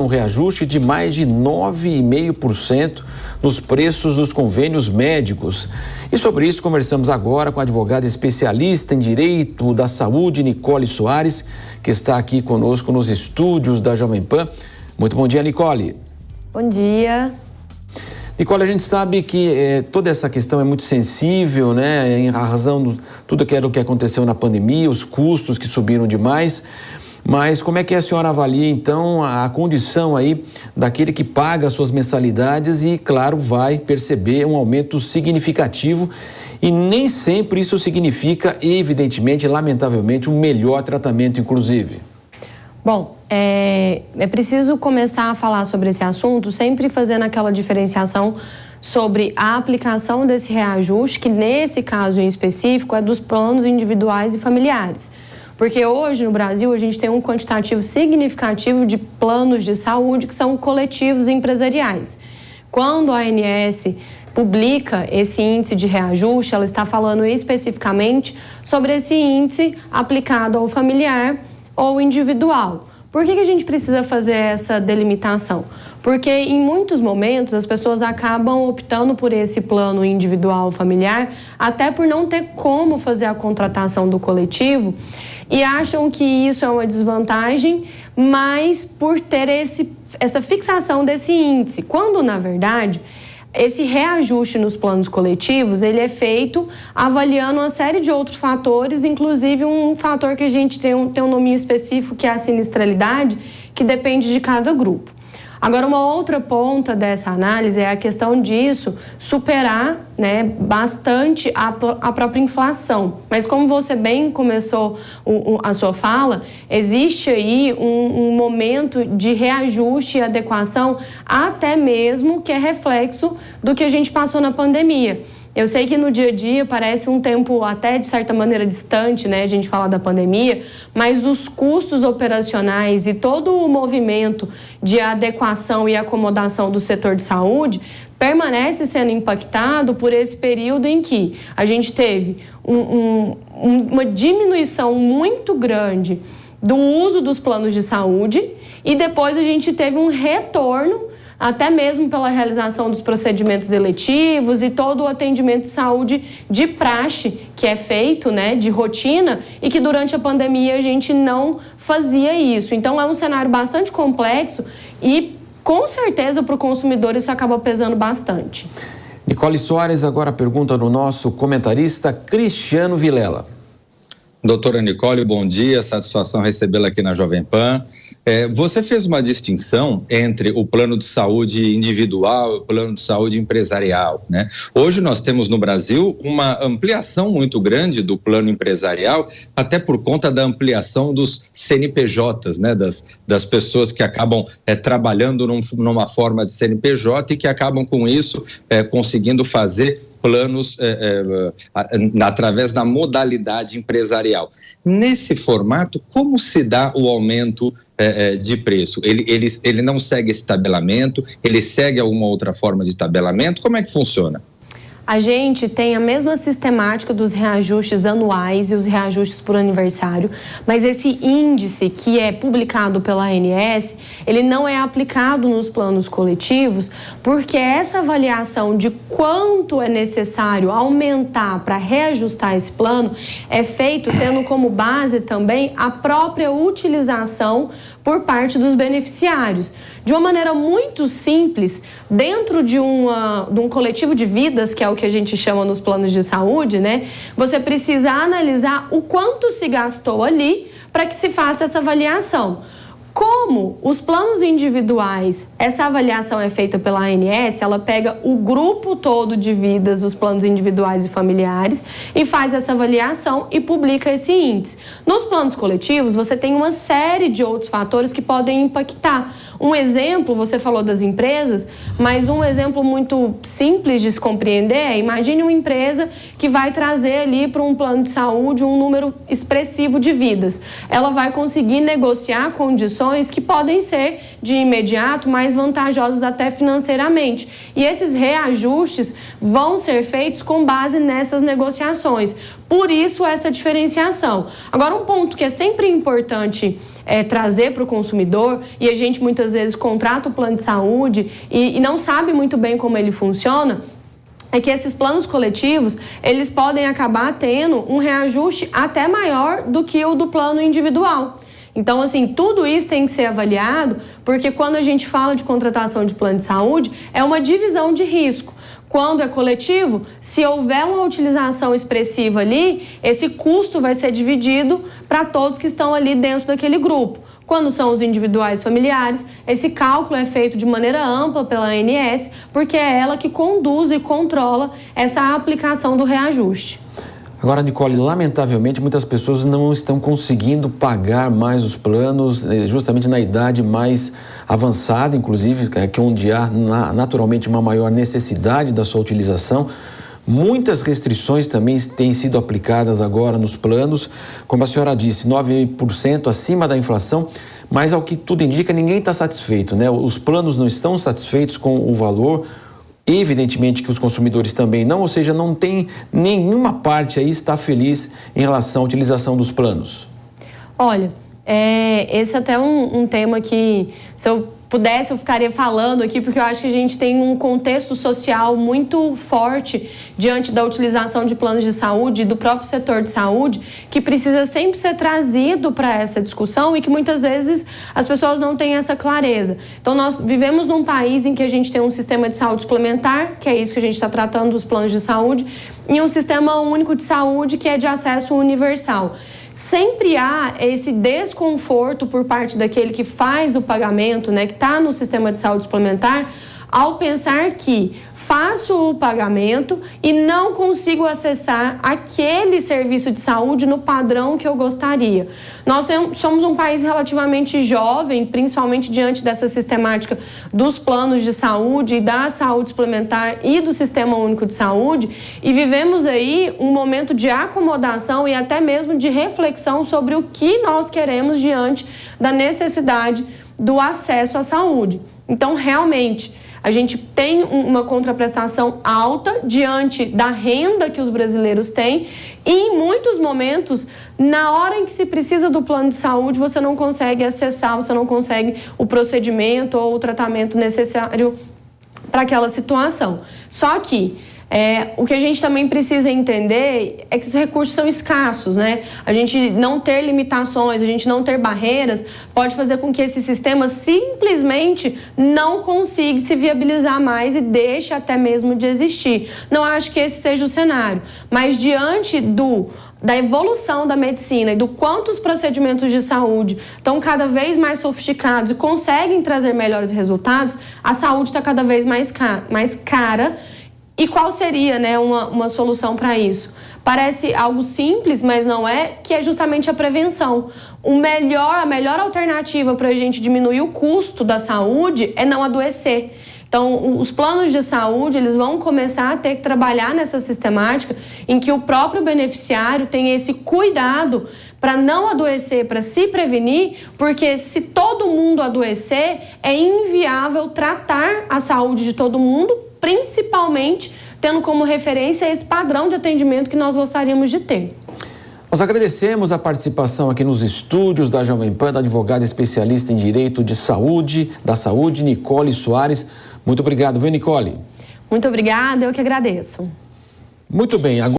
um reajuste de mais de 9,5% nos preços dos convênios médicos. E sobre isso conversamos agora com a advogada especialista em direito da saúde, Nicole Soares, que está aqui conosco nos estúdios da Jovem Pan. Muito bom dia, Nicole. Bom dia. Nicole, a gente sabe que toda essa questão é muito sensível, né? Em razão de tudo aquilo que aconteceu na pandemia, os custos que subiram demais. Mas como é que a senhora avalia, então, a condição aí daquele que paga as suas mensalidades e, claro, vai perceber um aumento significativo e nem sempre isso significa, evidentemente, lamentavelmente, um melhor tratamento, inclusive? Bom, é preciso começar a falar sobre esse assunto sempre fazendo aquela diferenciação sobre a aplicação desse reajuste, que nesse caso em específico é dos planos individuais e familiares. Porque hoje no Brasil a gente tem um quantitativo significativo de planos de saúde que são coletivos e empresariais. Quando a ANS publica esse índice de reajuste, ela está falando especificamente sobre esse índice aplicado ao familiar ou individual. Por que a gente precisa fazer essa delimitação? Porque em muitos momentos as pessoas acabam optando por esse plano individual familiar, até por não ter como fazer a contratação do coletivo, e acham que isso é uma desvantagem, mas por ter essa fixação desse índice, quando na verdade esse reajuste nos planos coletivos, ele é feito avaliando uma série de outros fatores, inclusive um fator que a gente tem um nome específico, que é a sinistralidade, que depende de cada grupo. Agora, uma outra ponta dessa análise é a questão disso superar, né, bastante a própria inflação. Mas como você bem começou a sua fala, existe aí um momento de reajuste e adequação, até mesmo que é reflexo do que a gente passou na pandemia. Eu sei que no dia a dia parece um tempo até de certa maneira distante, né, a gente falar da pandemia, mas os custos operacionais e todo o movimento de adequação e acomodação do setor de saúde permanece sendo impactado por esse período em que a gente teve uma diminuição muito grande do uso dos planos de saúde e depois a gente teve um retorno até mesmo pela realização dos procedimentos eletivos e todo o atendimento de saúde de praxe que é feito, né, de rotina, e que durante a pandemia a gente não fazia isso. Então é um cenário bastante complexo e com certeza para o consumidor isso acaba pesando bastante. Nicole Soares, agora a pergunta do nosso comentarista Cristiano Vilela. Doutora Nicole, bom dia, satisfação recebê-la aqui na Jovem Pan. Você fez uma distinção entre o plano de saúde individual e o plano de saúde empresarial, né? Hoje nós temos no Brasil uma ampliação muito grande do plano empresarial, até por conta da ampliação dos CNPJs, né? Das pessoas que acabam trabalhando numa forma de CNPJ e que acabam com isso conseguindo fazer planos através da modalidade empresarial. Nesse formato, como se dá o aumento de preço? Ele não segue esse tabelamento? Ele segue alguma outra forma de tabelamento? Como é que funciona? A gente tem a mesma sistemática dos reajustes anuais e os reajustes por aniversário, mas esse índice que é publicado pela ANS, ele não é aplicado nos planos coletivos, porque essa avaliação de quanto é necessário aumentar para reajustar esse plano é feito tendo como base também a própria utilização por parte dos beneficiários. De uma maneira muito simples, dentro de um coletivo de vidas, que é o que a gente chama nos planos de saúde, né? Você precisa analisar o quanto se gastou ali para que se faça essa avaliação. Como os planos individuais, essa avaliação é feita pela ANS, ela pega o grupo todo de vidas dos planos individuais e familiares e faz essa avaliação e publica esse índice. Nos planos coletivos, você tem uma série de outros fatores que podem impactar. Um exemplo, você falou das empresas, mas um exemplo muito simples de se compreender é, imagine uma empresa que vai trazer ali para um plano de saúde um número expressivo de vidas. Ela vai conseguir negociar condições que podem ser, de imediato, mais vantajosas até financeiramente. E esses reajustes vão ser feitos com base nessas negociações. Por isso, essa diferenciação. Agora, um ponto que é sempre importante trazer para o consumidor, e a gente muitas vezes contrata o plano de saúde e não sabe muito bem como ele funciona, é que esses planos coletivos, eles podem acabar tendo um reajuste até maior do que o do plano individual. Então, assim, tudo isso tem que ser avaliado, porque quando a gente fala de contratação de plano de saúde, é uma divisão de risco. Quando é coletivo, se houver uma utilização expressiva ali, esse custo vai ser dividido para todos que estão ali dentro daquele grupo. Quando são os individuais familiares, esse cálculo é feito de maneira ampla pela ANS, porque é ela que conduz e controla essa aplicação do reajuste. Agora, Nicole, lamentavelmente muitas pessoas não estão conseguindo pagar mais os planos, justamente na idade mais avançada, inclusive, que é onde há naturalmente uma maior necessidade da sua utilização. Muitas restrições também têm sido aplicadas agora nos planos, como a senhora disse, 9% acima da inflação, mas ao que tudo indica, ninguém está satisfeito, né? Os planos não estão satisfeitos com o valor, evidentemente que os consumidores também não, ou seja, não tem nenhuma parte aí está feliz em relação à utilização dos planos. Olha, esse é até um tema que, se eu pudesse, eu ficaria falando aqui, porque eu acho que a gente tem um contexto social muito forte diante da utilização de planos de saúde e do próprio setor de saúde, que precisa sempre ser trazido para essa discussão e que muitas vezes as pessoas não têm essa clareza. Então, nós vivemos num país em que a gente tem um sistema de saúde suplementar, que é isso que a gente está tratando dos planos de saúde, e um sistema único de saúde que é de acesso universal. Sempre há esse desconforto por parte daquele que faz o pagamento, né, que está no sistema de saúde suplementar, ao pensar que faço o pagamento e não consigo acessar aquele serviço de saúde no padrão que eu gostaria. Nós somos um país relativamente jovem, principalmente diante dessa sistemática dos planos de saúde e da saúde suplementar e do Sistema Único de Saúde, e vivemos aí um momento de acomodação e até mesmo de reflexão sobre o que nós queremos diante da necessidade do acesso à saúde. Então, realmente, a gente tem uma contraprestação alta diante da renda que os brasileiros têm e, em muitos momentos, na hora em que se precisa do plano de saúde, você não consegue acessar, você não consegue o procedimento ou o tratamento necessário para aquela situação. Só que o que a gente também precisa entender é que os recursos são escassos, né? A gente não ter limitações, a gente não ter barreiras, pode fazer com que esse sistema simplesmente não consiga se viabilizar mais e deixe até mesmo de existir. Não acho que esse seja o cenário, mas diante da evolução da medicina e do quanto os procedimentos de saúde estão cada vez mais sofisticados e conseguem trazer melhores resultados, a saúde está cada vez mais cara. E qual seria, né, uma solução para isso? Parece algo simples, mas não é, que é justamente a prevenção. A melhor alternativa para a gente diminuir o custo da saúde é não adoecer. Então, os planos de saúde, eles vão começar a ter que trabalhar nessa sistemática em que o próprio beneficiário tem esse cuidado para não adoecer, para se prevenir, porque se todo mundo adoecer, é inviável tratar a saúde de todo mundo, principalmente tendo como referência esse padrão de atendimento que nós gostaríamos de ter. Nós agradecemos a participação aqui nos estúdios da Jovem Pan, da advogada especialista em direito da saúde, Nicole Soares. Muito obrigado, viu, Nicole? Muito obrigada, eu que agradeço. Muito bem.